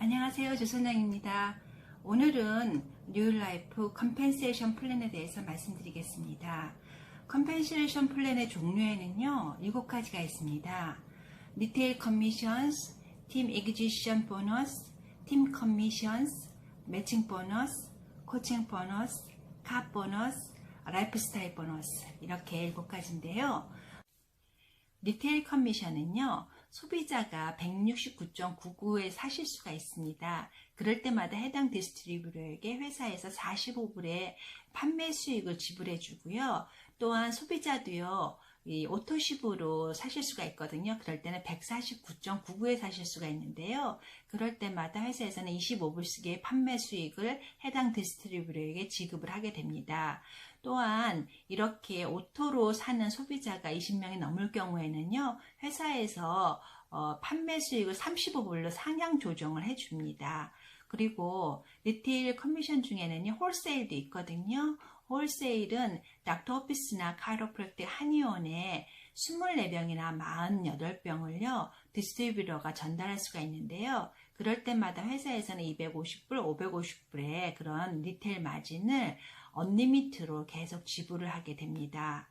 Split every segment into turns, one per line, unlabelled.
안녕하세요. 주선장입니다. 오늘은 뉴라이프 컴펜세이션 플랜에 대해서 말씀드리겠습니다. 컴펜세이션 플랜의 종류에는요, 7가지가 있습니다. 리테일 커미션스, 팀 에그지션 보너스, 팀 커미션스, 매칭 보너스, 코칭 보너스, 카 보너스, 라이프스타일 보너스, 이렇게 7가지인데요. 리테일 커미션은요, 소비자가 169.99에 사실 수가 있습니다. 그럴 때마다 해당 디스트리뷰터에게 회사에서 45불의 판매 수익을 지불해 주고요. 또한 소비자도요, 이 오토십으로 사실 수가 있거든요. 그럴 때는 149.99에 사실 수가 있는데요. 그럴 때마다 회사에서는 25불씩의 판매 수익을 해당 디스트리뷰터에게 지급을 하게 됩니다. 또한 이렇게 오토로 사는 소비자가 20명이 넘을 경우에는요, 회사에서 판매 수익을 35불로 상향 조정을 해줍니다. 그리고 리테일 커미션 중에는요, 홀세일도 있거든요. 홀세일은 닥터오피스나 카이로프랙틱 한의원에 24병이나 48병을요, 디스트리뷰터가 전달할 수가 있는데요. 그럴 때마다 회사에서는 250불, 550불의 그런 리테일 마진을 언리미트로 계속 지불을 하게 됩니다.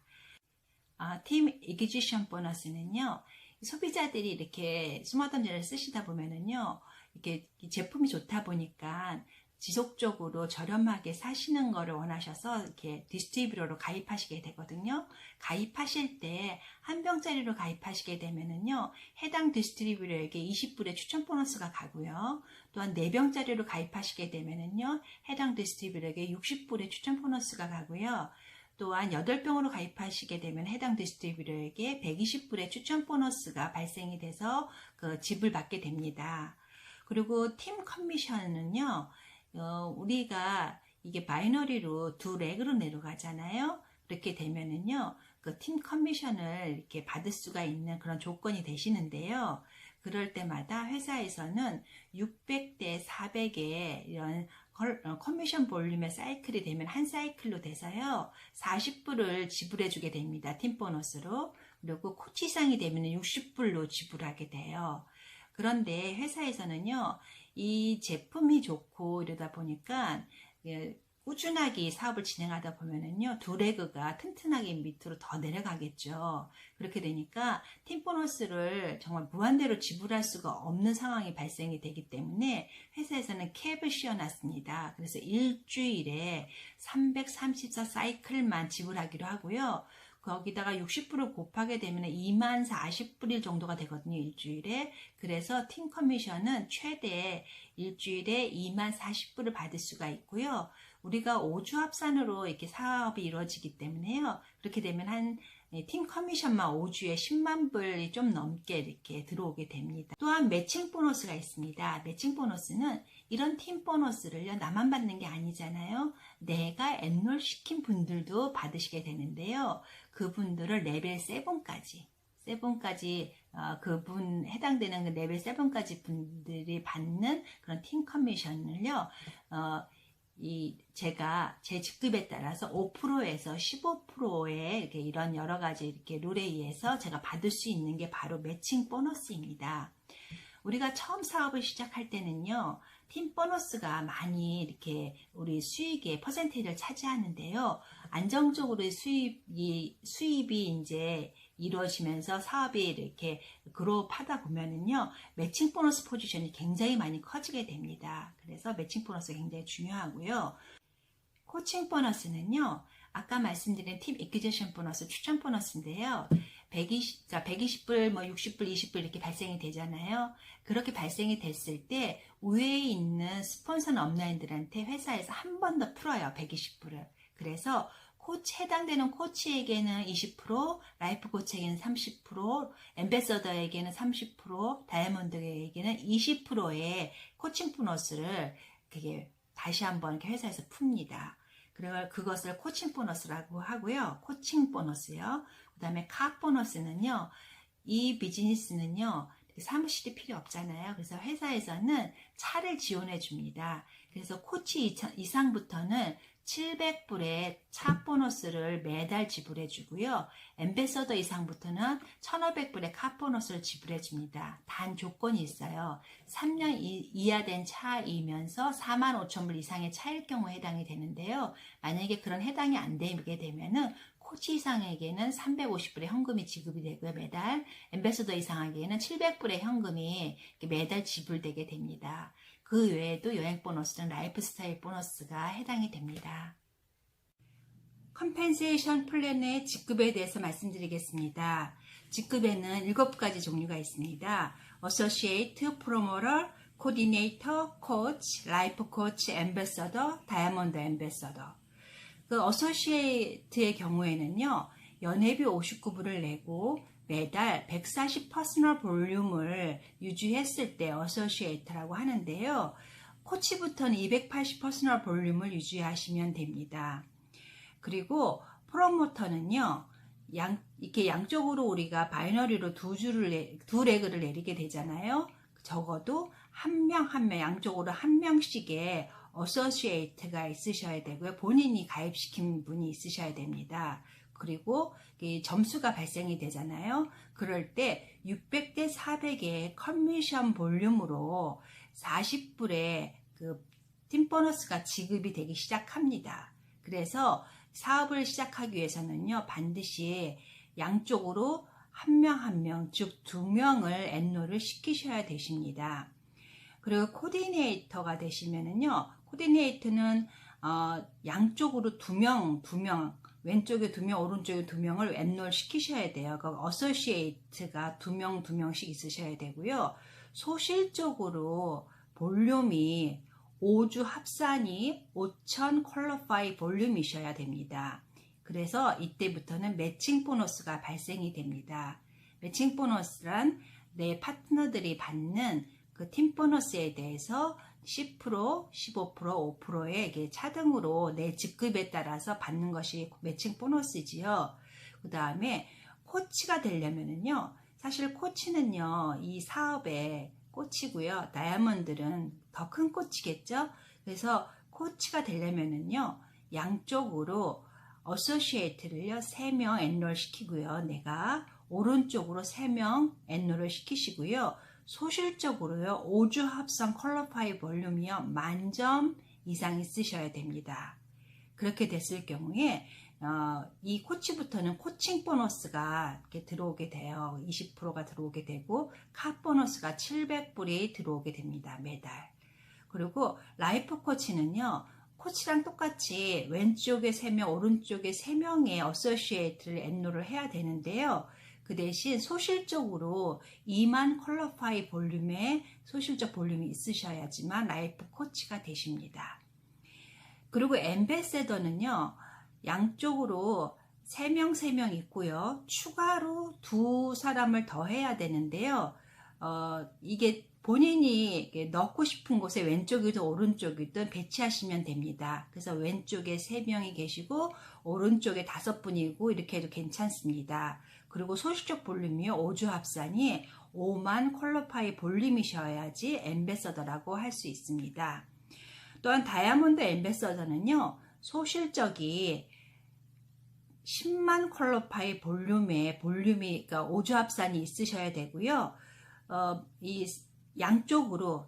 팀 이기지션 보너스는요, 소비자들이 이렇게 스마트폰을 쓰시다 보면은요, 이렇게 제품이 좋다 보니까 지속적으로 저렴하게 사시는 거를 원하셔서 이렇게 디스트리뷰터로 가입하시게 되거든요. 가입하실 때 한 병짜리로 가입하시게 되면은요, 해당 디스트리뷰터에게 20불의 추천 보너스가 가고요. 또한 4병짜리로 가입하시게 되면은요, 해당 디스트리뷰터에게 60불의 추천 보너스가 가고요. 또한 8병으로 가입하시게 되면 해당 디스트리뷰터에게 120불의 추천 보너스가 발생이 돼서 지불받게 됩니다. 그리고 팀 커미션은요, 우리가 이게 바이너리로 두 렉으로 내려가잖아요. 그렇게 되면은요, 그 팀 커미션을 이렇게 받을 수가 있는 그런 조건이 되시는데요. 그럴 때마다 회사에서는 600대 400의 이런 커미션 볼륨의 사이클이 되면 한 사이클로 돼서요, 40불을 지불해 주게 됩니다. 팀 보너스로. 그리고 코치 이상이 되면 60불로 지불하게 돼요. 그런데 회사에서는요, 이 제품이 좋고 이러다 보니까 꾸준하게 사업을 진행하다 보면은요, 두 레그가 튼튼하게 밑으로 더 내려가겠죠. 그렇게 되니까 팀 보너스를 정말 무한대로 지불할 수가 없는 상황이 발생이 되기 때문에 회사에서는 캡을 씌워놨습니다. 그래서 일주일에 334 사이클만 지불하기로 하고요. 거기다가 60불을 곱하게 되면 2만 40불일 정도가 되거든요, 일주일에. 그래서 팀 커미션은 최대 일주일에 2만 40불을 받을 수가 있고요. 우리가 5주 합산으로 이렇게 사업이 이루어지기 때문에요. 그렇게 되면 팀 커미션만 5주에 10만 불이 좀 넘게 이렇게 들어오게 됩니다. 또한 매칭 보너스가 있습니다. 매칭 보너스는 이런 팀 보너스를요, 나만 받는 게 아니잖아요. 내가 엔롤 시킨 분들도 받으시게 되는데요. 그분들을 레벨 7까지 그분 해당되는 그 레벨 7까지 분들이 받는 그런 팀 커미션을요, 제가 제 직급에 따라서 5%에서 15%의 이렇게 이런 여러 가지 이렇게 룰에 의해서 제가 받을 수 있는 게 바로 매칭 보너스입니다. 우리가 처음 사업을 시작할 때는요, 팀 보너스가 많이 이렇게 우리 수익의 퍼센테이지를 차지하는데요. 안정적으로 수입이 이제 이루어지면서 사업이 이렇게 그룹하다 보면은요, 매칭 보너스 포지션이 굉장히 많이 커지게 됩니다. 그래서 매칭 보너스가 굉장히 중요하고요. 코칭 보너스는요, 아까 말씀드린 팀 이퀴제이션 보너스, 추천 보너스인데요. 120불, 60불, 20불 이렇게 발생이 되잖아요. 그렇게 발생이 됐을 때 우회에 있는 스폰서나 업라인들한테 회사에서 한 번 더 풀어요. 120불을. 그래서 해당되는 코치에게는 20%, 라이프 코치에게는 30%, 엠베서더에게는 30%, 다이아몬드에게는 20%의 코칭 보너스를 다시 한번 이렇게 회사에서 풉니다. 그리고 그것을 코칭 보너스라고 하고요. 코칭 보너스요. 그 다음에 카 보너스는요. 이 비즈니스는요, 사무실이 필요 없잖아요. 그래서 회사에서는 차를 지원해 줍니다. 그래서 코치 이상부터는 700불의 차 보너스를 매달 지불해 주고요. 앰베서더 이상부터는 1,500불의 카 보너스를 지불해 줍니다. 단 조건이 있어요. 3년 이하 된 차이면서 45,000불 이상의 차일 경우 해당이 되는데요. 만약에 그런 해당이 안 되게 되면은 코치 이상에게는 350불의 현금이 지급이 되고요. 매달 앰베서더 이상에게는 700불의 현금이 매달 지불되게 됩니다. 그 외에도 여행 보너스는 라이프 스타일 보너스가 해당이 됩니다. 컴펜세이션 플랜의 직급에 대해서 말씀드리겠습니다. 직급에는 7가지 종류가 있습니다. Associate, Promoter, Coordinator, Coach, Life Coach, Ambassador, Diamond Ambassador. 그 어소시에이트의 경우에는요, 연회비 59불을 내고 매달 140 퍼스널 볼륨을 유지했을 때 어소시에이트라고 하는데요. 코치부터는 280 퍼스널 볼륨을 유지하시면 됩니다. 그리고 프로모터는요, 이렇게 양쪽으로 우리가 바이너리로 두 레그를 내리게 되잖아요. 적어도 한 명 양쪽으로 한 명씩의 어소시에이트가 있으셔야 되고요. 본인이 가입시킨 분이 있으셔야 됩니다. 그리고 점수가 발생이 되잖아요. 그럴 때 600대 400의 커미션 볼륨으로 40불의 그 팀 보너스가 지급이 되기 시작합니다. 그래서 사업을 시작하기 위해서는요, 반드시 양쪽으로 한 명, 즉 2명을 엔롤을 시키셔야 되십니다. 그리고 코디네이터가 되시면은요, 코디네이터는 양쪽으로 2명, 왼쪽에 2명, 오른쪽에 2명을 엔롤 시키셔야 돼요. 그 어소시에이트가 2명씩 있으셔야 되고요. 소실적으로 볼륨이 5주 합산이 5,000 퀄리파이 볼륨이셔야 됩니다. 그래서 이때부터는 매칭 보너스가 발생이 됩니다. 매칭 보너스란 내 파트너들이 받는 그 팀 보너스에 대해서 10%, 15%, 5%의 차등으로 내 직급에 따라서 받는 것이 매칭 보너스지요. 그 다음에 코치가 되려면은요, 사실 코치는요, 이 사업의 꽃이고요. 다이아몬드는 더 큰 꽃이겠죠. 그래서 코치가 되려면은요, 양쪽으로 어소시에이트를요 3명 엔롤 시키고요. 내가 오른쪽으로 3명 엔롤을 시키시고요. 소실적으로요 5주 합성 퀄리파이 볼륨이요 만점 이상 있으셔야 됩니다. 그렇게 됐을 경우에 이 코치부터는 코칭 보너스가 이렇게 들어오게 돼요. 20%가 들어오게 되고 카 보너스가 700불이 들어오게 됩니다. 매달. 그리고 라이프 코치는요. 코치랑 똑같이 왼쪽에 3명, 오른쪽에 3명의 어소시에이트를 엔롤을 해야 되는데요. 그 대신 소실적으로 2만 퀄리파이 볼륨의 소실적 볼륨이 있으셔야지만 라이프 코치가 되십니다. 그리고 앰베세더는요. 양쪽으로 3명 있고요. 추가로 2사람을 더 해야 되는데요. 이게 본인이 넣고 싶은 곳에 왼쪽이든 오른쪽이든 배치하시면 됩니다. 그래서 왼쪽에 3명이 계시고 오른쪽에 5분이고 이렇게 해도 괜찮습니다. 그리고 소실적 볼륨이요. 5주 합산이 5만 퀄리파이 볼륨이셔야지 앰베서더라고 할 수 있습니다. 또한 다이아몬드 앰베서더는요. 소실적이 10만 퀄리파이 볼륨이 그러니까 5주 합산이 있으셔야 되고요. 이 양쪽으로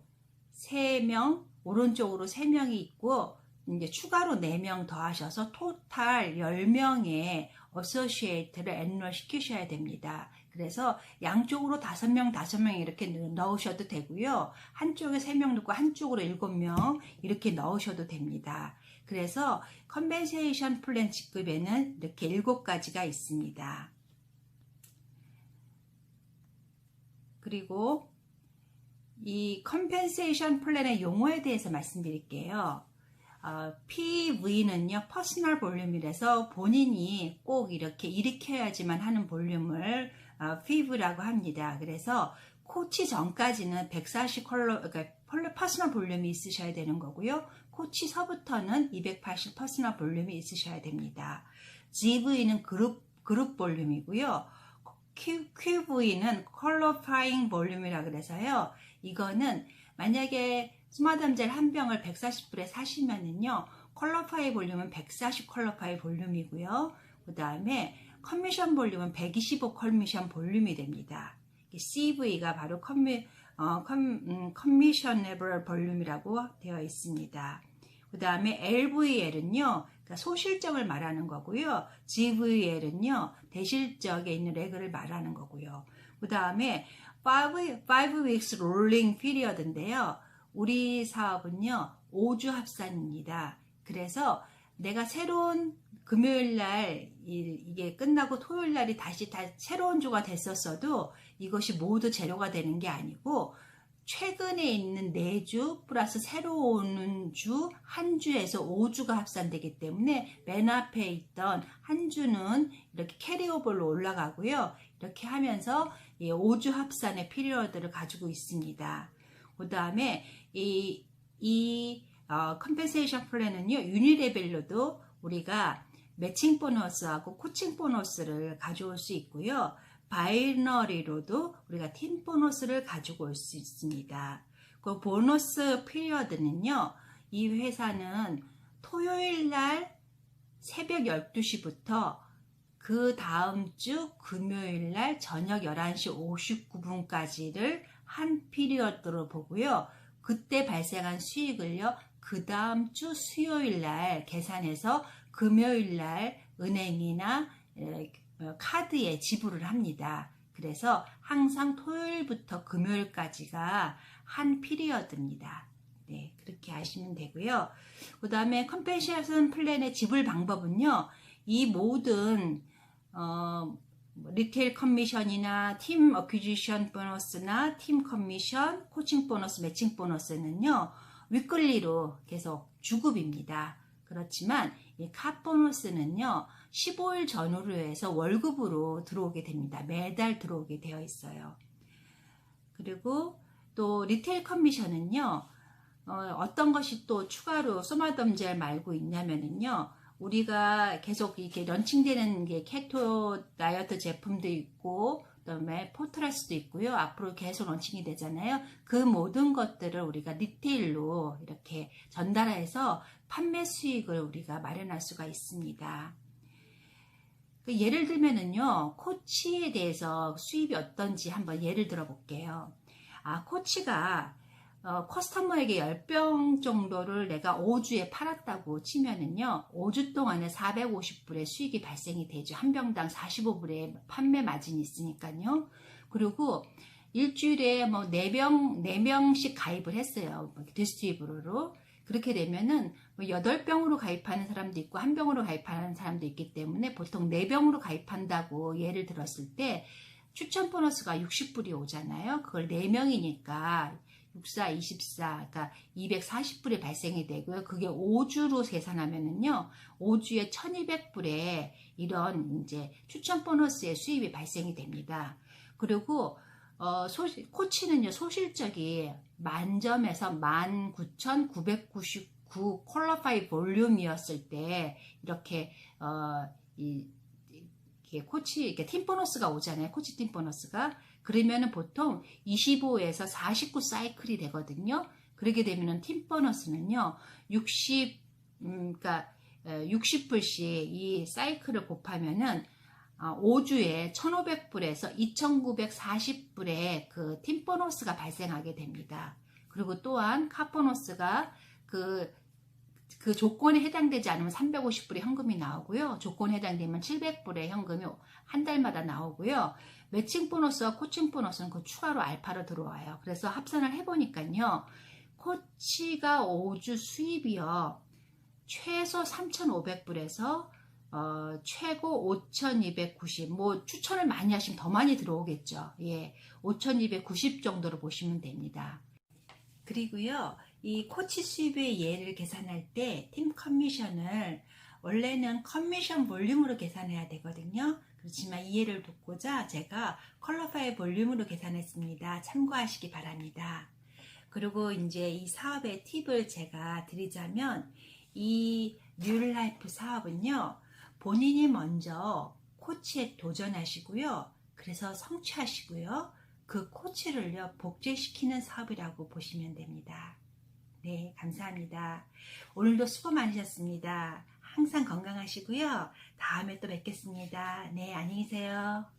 3명, 오른쪽으로 3명이 있고 이제 추가로 4명 더 하셔서 토탈 10명의 어소시에이트를 엔롤 시키셔야 됩니다. 그래서 양쪽으로 5명 이렇게 넣으셔도 되고요. 한쪽에 3명 넣고 한쪽으로 7명 이렇게 넣으셔도 됩니다. 그래서 컴펜세이션 플랜 직급에는 이렇게 7가지가 있습니다. 그리고 이 컴펜세이션 플랜의 용어에 대해서 말씀드릴게요. PV는요, 퍼스널 볼륨이라서 본인이 꼭 이렇게 일으켜야지만 하는 볼륨을 PV라고 합니다. 그래서 코치 전까지는 140 그러니까 퍼스널 볼륨이 있으셔야 되는 거고요. 코치서부터는 280 퍼스널 볼륨이 있으셔야 됩니다. GV는 그룹 볼륨이고요. QV는 퀄리파잉 볼륨이라 그래서요. 이거는 만약에 스마트함젤 한 병을 140불에 사시면은요. 퀄리파이 볼륨은 140 퀄리파이 볼륨이고요. 그 다음에 커미션 볼륨은 125 커미션 볼륨이 됩니다. CV가 바로 커미셔너블 볼륨이라고 되어 있습니다. 그 다음에 LVL은요, 그러니까 소실적을 말하는 거고요. GVL은요, 대실적에 있는 레그를 말하는 거고요. 그 다음에 5 weeks rolling period인데요. 우리 사업은요, 5주 합산입니다. 그래서 내가 새로운 금요일 날 이게 끝나고 토요일 날이 다시 새로운 주가 됐었어도 이것이 모두 제로가 되는 게 아니고 최근에 있는 4주 플러스 새로 오는 주 한 주에서 5주가 합산되기 때문에 맨 앞에 있던 한 주는 이렇게 캐리오버로 올라가고요. 이렇게 하면서 5주 합산의 피리어드를 가지고 있습니다. 그 다음에 이 컴펜세이션 플랜은요. 유니레벨로도 우리가 매칭 보너스하고 코칭 보너스를 가져올 수 있고요. 바이너리로도 우리가 팀 보너스를 가지고 올 수 있습니다. 그 보너스 피리어드는요. 이 회사는 토요일 날 새벽 12시부터 그 다음 주 금요일 날 저녁 11시 59분까지를 한 피리어드로 보고요. 그때 발생한 수익을요. 그 다음 주 수요일 날 계산해서 금요일 날 은행이나 카드에 지불을 합니다. 그래서 항상 토요일부터 금요일까지가 한 피리어드입니다. 네, 그렇게 아시면 되고요. 그 다음에 컴펜세이션 플랜의 지불 방법은요. 이 모든 리테일 커미션이나 팀 어퀴지션 보너스나 팀 커미션, 코칭 보너스, 매칭 보너스는요. 위클리로 계속 주급입니다. 그렇지만 이 카 보너스는요. 15일 전후로 해서 월급으로 들어오게 됩니다. 매달 들어오게 되어 있어요. 그리고 또 리테일 커미션은요. 어떤 것이 또 추가로 소마덤젤 말고 있냐면은요. 우리가 계속 이렇게 런칭되는 게 케토 다이어트 제품도 있고 그다음에 포트라스도 있고요. 앞으로 계속 런칭이 되잖아요. 그 모든 것들을 우리가 리테일로 이렇게 전달해서 판매 수익을 우리가 마련할 수가 있습니다. 예를 들면은요, 코치에 대해서 수입이 어떤지 한번 예를 들어 볼게요. 코치가 커스터머에게 10병 정도를 내가 5주에 팔았다고 치면은요, 5주 동안에 450불의 수익이 발생이 되죠. 한 병당 45불의 판매 마진이 있으니까요. 그리고 일주일에 뭐 4명씩 가입을 했어요. 디스트리뷰터로. 그렇게 되면은 8병으로 가입하는 사람도 있고 1병으로 가입하는 사람도 있기 때문에 보통 4병으로 가입한다고 예를 들었을 때 추천 보너스가 60불이 오잖아요. 그걸 4명이니까 64, 24, 그러니까 240불이 발생이 되고요. 그게 5주로 계산하면은요, 5주에 1200불에 이런 이제 추천 보너스의 수입이 발생이 됩니다. 그리고 코치는요, 소실적이 만점에서 19,999 퀄리파이 볼륨이었을 때 이렇게 이렇게 팀 보너스가 오잖아요. 코치 팀 보너스가. 그러면은 보통 25에서 49 사이클이 되거든요. 그렇게 되면은 팀 보너스는요, 60불씩 이 사이클을 곱하면은 5주에 1,500불에서 2,940불의 그 팀 보너스가 발생하게 됩니다. 그리고 또한 카 보너스가 그 조건에 해당되지 않으면 350불의 현금이 나오고요. 조건에 해당되면 700불의 현금이 한 달마다 나오고요. 매칭 보너스와 코칭 보너스는 그 추가로 알파로 들어와요. 그래서 합산을 해보니까요. 코치가 5주 수입이요. 최소 3,500불에서 최고 5,290, 뭐 추천을 많이 하시면 더 많이 들어오겠죠. 예, 5,290 정도로 보시면 됩니다. 그리고요, 이 코치 수입의 예를 계산할 때 팀 커미션을 원래는 커미션 볼륨으로 계산해야 되거든요. 그렇지만 이 예를 돕고자 제가 퀄리파이 볼륨으로 계산했습니다. 참고하시기 바랍니다. 그리고 이제 이 사업의 팁을 제가 드리자면 이 뉴라이프 사업은요. 본인이 먼저 코치에 도전하시고요. 그래서 성취하시고요. 그 코치를요, 복제시키는 사업이라고 보시면 됩니다. 네, 감사합니다. 오늘도 수고 많으셨습니다. 항상 건강하시고요. 다음에 또 뵙겠습니다. 네, 안녕히 계세요.